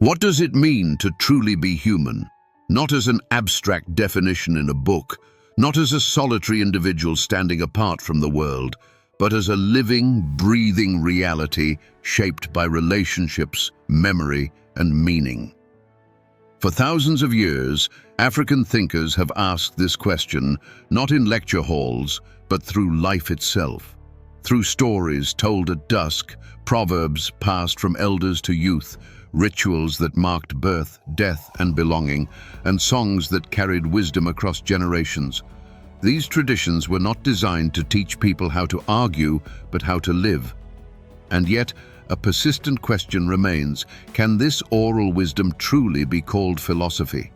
What does it mean to truly be human? Not as an abstract definition in a book, not as a solitary individual standing apart from the world, but as a living, breathing reality shaped by relationships, memory, and meaning. For thousands of years, African thinkers have asked this question, not in lecture halls, but through life itself. Through stories told at dusk, proverbs passed from elders to youth, rituals that marked birth, death, and belonging, and songs that carried wisdom across generations. These traditions were not designed to teach people how to argue, but how to live. And yet, a persistent question remains: can this oral wisdom truly be called philosophy?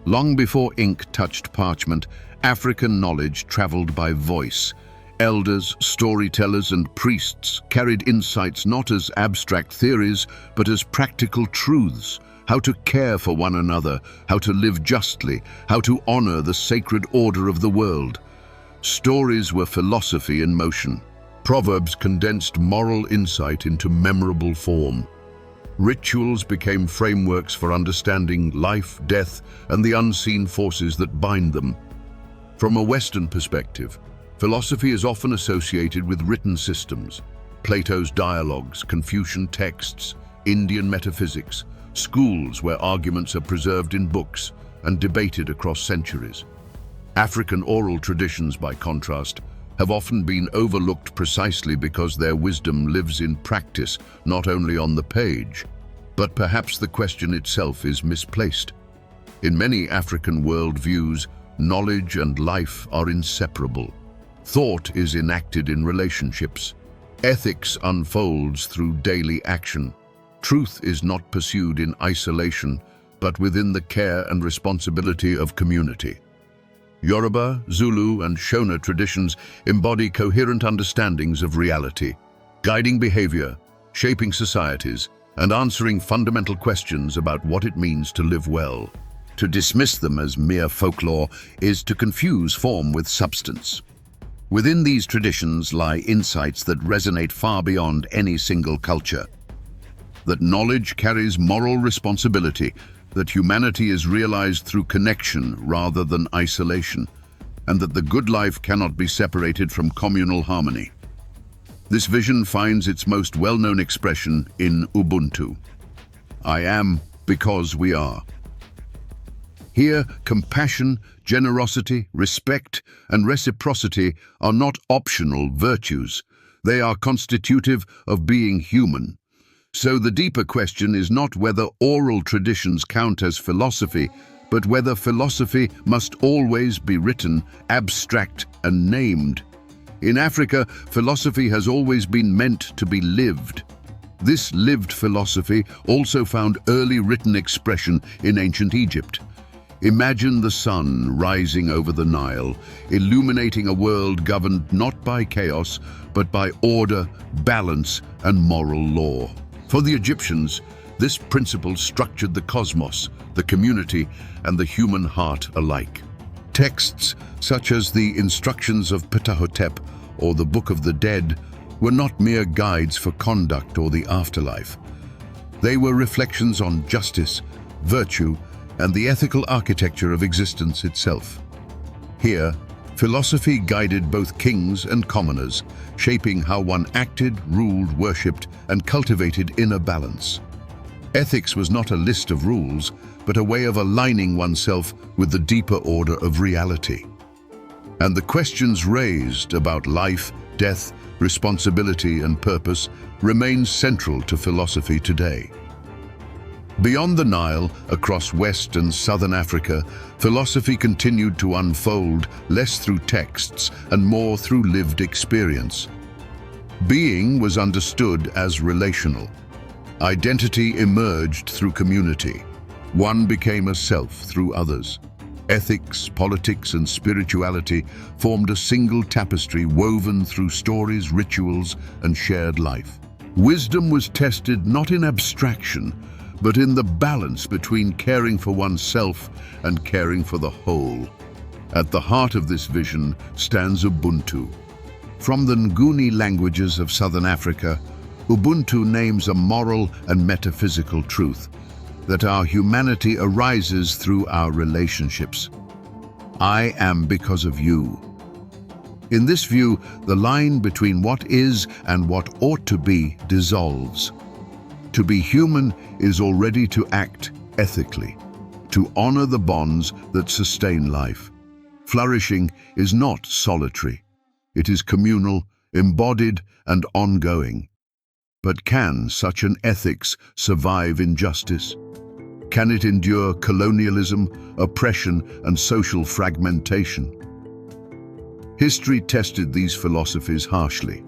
Long before ink touched parchment, African knowledge traveled by voice. Elders, storytellers, and priests carried insights not as abstract theories, but as practical truths: how to care for one another, how to live justly, how to honor the sacred order of the world. Stories were philosophy in motion. Proverbs condensed moral insight into memorable form. Rituals became frameworks for understanding life, death, and the unseen forces that bind them. From a Western perspective, philosophy is often associated with written systems: Plato's dialogues, Confucian texts, Indian metaphysics, schools where arguments are preserved in books and debated across centuries. African oral traditions, by contrast, have often been overlooked precisely because their wisdom lives in practice, not only on the page. But perhaps the question itself is misplaced. In many African worldviews, knowledge and life are inseparable. Thought is enacted in relationships. Ethics unfolds through daily action. Truth is not pursued in isolation, but within the care and responsibility of community. Yoruba, Zulu, and Shona traditions embody coherent understandings of reality, guiding behavior, shaping societies, and answering fundamental questions about what it means to live well. To dismiss them as mere folklore is to confuse form with substance. Within these traditions lie insights that resonate far beyond any single culture. That knowledge carries moral responsibility, that humanity is realized through connection rather than isolation, and that the good life cannot be separated from communal harmony. This vision finds its most well-known expression in Ubuntu. I am because we are. Here, compassion, generosity, respect, and reciprocity are not optional virtues. They are constitutive of being human. So the deeper question is not whether oral traditions count as philosophy, but whether philosophy must always be written, abstract, and named. In Africa, philosophy has always been meant to be lived. This lived philosophy also found early written expression in ancient Egypt. Imagine the sun rising over the Nile, illuminating a world governed not by chaos, but by order, balance, and moral law. For the Egyptians, this principle structured the cosmos, the community, and the human heart alike. Texts such as the Instructions of Ptahhotep or the Book of the Dead were not mere guides for conduct or the afterlife. They were reflections on justice, virtue, and the ethical architecture of existence itself. Here, philosophy guided both kings and commoners, shaping how one acted, ruled, worshipped, and cultivated inner balance. Ethics was not a list of rules, but a way of aligning oneself with the deeper order of reality. And the questions raised about life, death, responsibility, and purpose remain central to philosophy today. Beyond the Nile, across West and Southern Africa, philosophy continued to unfold, less through texts and more through lived experience. Being was understood as relational. Identity emerged through community. One became a self through others. Ethics, politics, and spirituality formed a single tapestry woven through stories, rituals, and shared life. Wisdom was tested not in abstraction, but in the balance between caring for oneself and caring for the whole. At the heart of this vision stands Ubuntu. From the Nguni languages of Southern Africa, Ubuntu names a moral and metaphysical truth: that our humanity arises through our relationships. I am because of you. In this view, the line between what is and what ought to be dissolves. To be human is already to act ethically, to honor the bonds that sustain life. Flourishing is not solitary. It is communal, embodied, and ongoing. But can such an ethics survive injustice? Can it endure colonialism, oppression, and social fragmentation? History tested these philosophies harshly.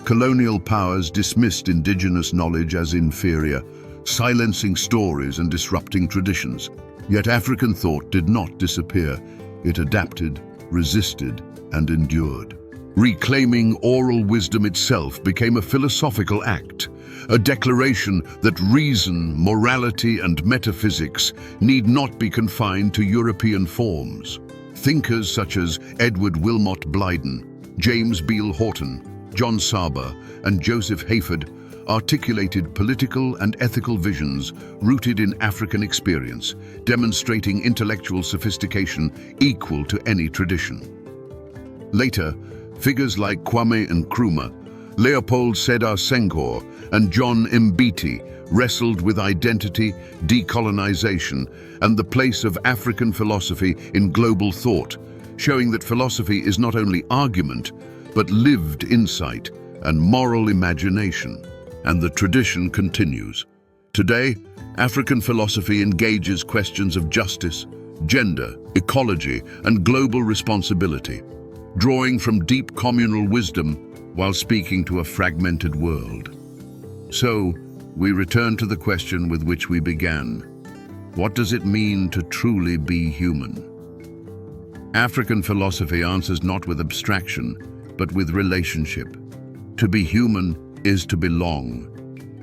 Colonial powers dismissed indigenous knowledge as inferior, silencing stories and disrupting traditions. Yet African thought did not disappear. It adapted, resisted, and endured. Reclaiming oral wisdom itself became a philosophical act, a declaration that reason, morality, and metaphysics need not be confined to European forms. Thinkers such as Edward Wilmot Blyden, James Beale Horton, John Saba, and Joseph Hayford articulated political and ethical visions rooted in African experience, demonstrating intellectual sophistication equal to any tradition. Later, figures like Kwame Nkrumah, Leopold Sedar Senghor, and John Mbiti wrestled with identity, decolonization, and the place of African philosophy in global thought, showing that philosophy is not only argument, but lived insight and moral imagination. And the tradition continues. Today, African philosophy engages questions of justice, gender, ecology, and global responsibility, drawing from deep communal wisdom while speaking to a fragmented world. So, we return to the question with which we began. What does it mean to truly be human? African philosophy answers not with abstraction, but with relationship. To be human is to belong.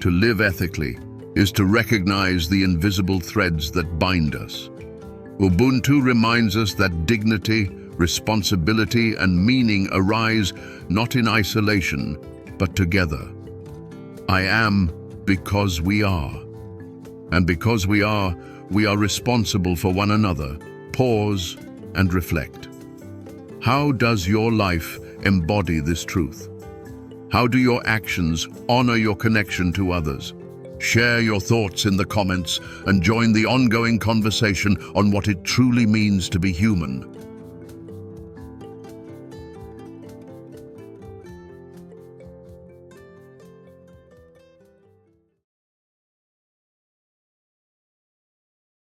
To live ethically is to recognize the invisible threads that bind us. Ubuntu reminds us that dignity, responsibility, and meaning arise not in isolation, but together. I am because we are. And because we are responsible for one another. Pause and reflect. How does your life embody this truth? How do your actions honor your connection to others? Share your thoughts in the comments and join the ongoing conversation on what it truly means to be human.